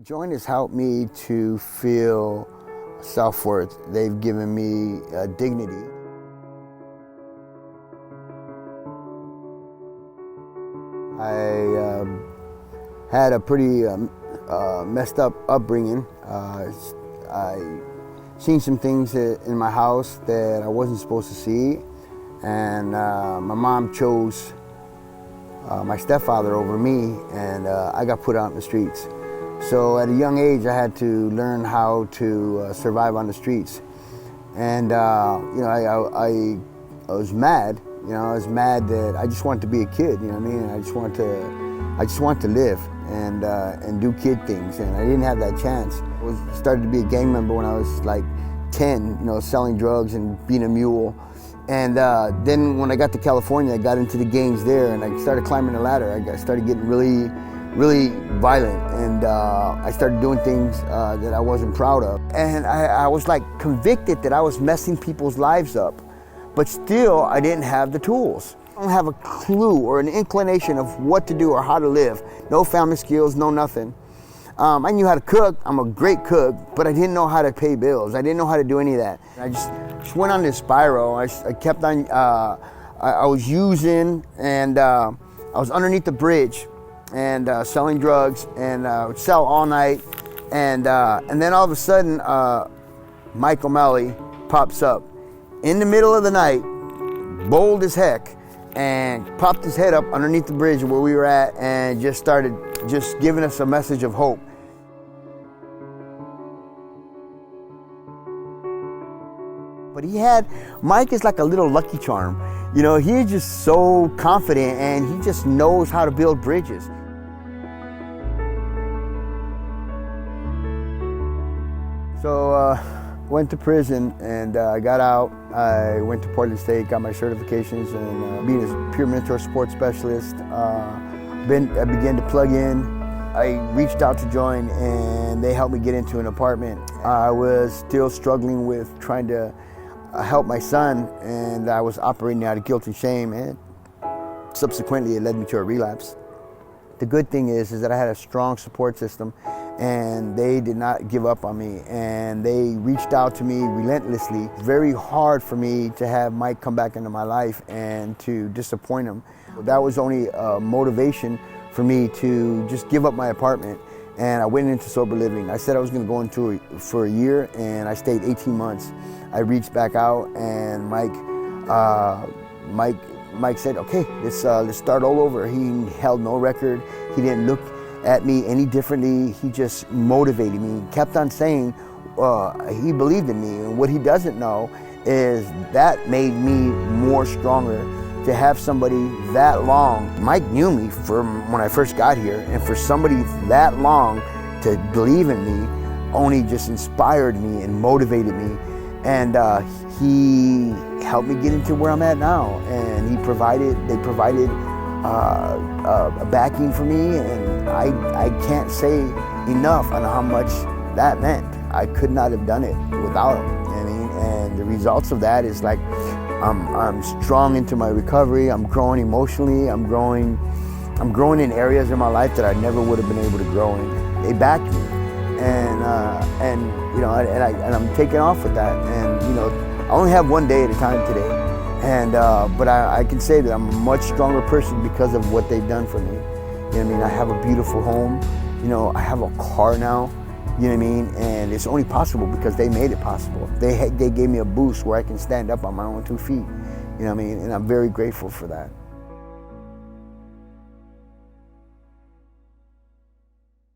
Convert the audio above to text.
Join has helped me to feel self-worth. They've given me dignity. I had a pretty messed up upbringing. I seen some things in my house that I wasn't supposed to see, and my mom chose my stepfather over me, and I got put out in the streets. So at a young age, I had to learn how to survive on the streets, and I was mad. I was mad that I just wanted to be a kid. You know what I mean? I just wanted to live and do kid things, and I didn't have that chance. I started to be a gang member when I was like 10. Selling drugs and being a mule. And then when I got to California, I got into the gangs there, and I started climbing the ladder. I started getting really violent, and I started doing things that I wasn't proud of. And I was like convicted that I was messing people's lives up, but still I didn't have the tools. I don't have a clue or an inclination of what to do or how to live. No family skills, no nothing. I knew how to cook. I'm a great cook, but I didn't know how to pay bills. I didn't know how to do any of that. I just went on this spiral. I kept on, I was using, and I was underneath the bridge and selling drugs, and would sell all night. And then all of a sudden, Mike O'Malley pops up in the middle of the night, bold as heck, and popped his head up underneath the bridge where we were at, and just started giving us a message of hope. But Mike is like a little Lucky Charm. He's just so confident, and he just knows how to build bridges. So went to prison, and I got out. I went to Portland State, got my certifications, and being a peer mentor sports specialist, I began to plug in. I reached out to join, and they helped me get into an apartment. I was still struggling with trying to help my son, and I was operating out of guilt and shame, and subsequently it led me to a relapse. The good thing is that I had a strong support system, and they did not give up on me, and they reached out to me relentlessly. Very hard for me to have Mike come back into my life and to disappoint him. That was only a motivation for me to just give up my apartment, and I went into sober living. I said I was going to go into it for a year, and I stayed 18 months. I reached back out, and Mike said, "Okay, let's start all over." He held no record. He didn't look at me any differently. He just motivated me. He kept on saying he believed in me, and what he doesn't know is that made me more stronger to have somebody that long. Mike knew me from when I first got here, and for somebody that long to believe in me only just inspired me and motivated me. And he helped me get into where I'm at now, and they provided a backing for me, and I can't say enough on how much that meant. I could not have done it without him. And the results of that is like I'm strong into my recovery. I'm growing emotionally. I'm growing in areas in my life that I never would have been able to grow in. They backed me, and I'm taking off with that. And I only have one day at a time today, and but I can say that I'm a much stronger person because of what they've done for me. I have a beautiful home. I have a car now. And it's only possible because they made it possible. They gave me a boost where I can stand up on my own 2 feet. And I'm very grateful for that.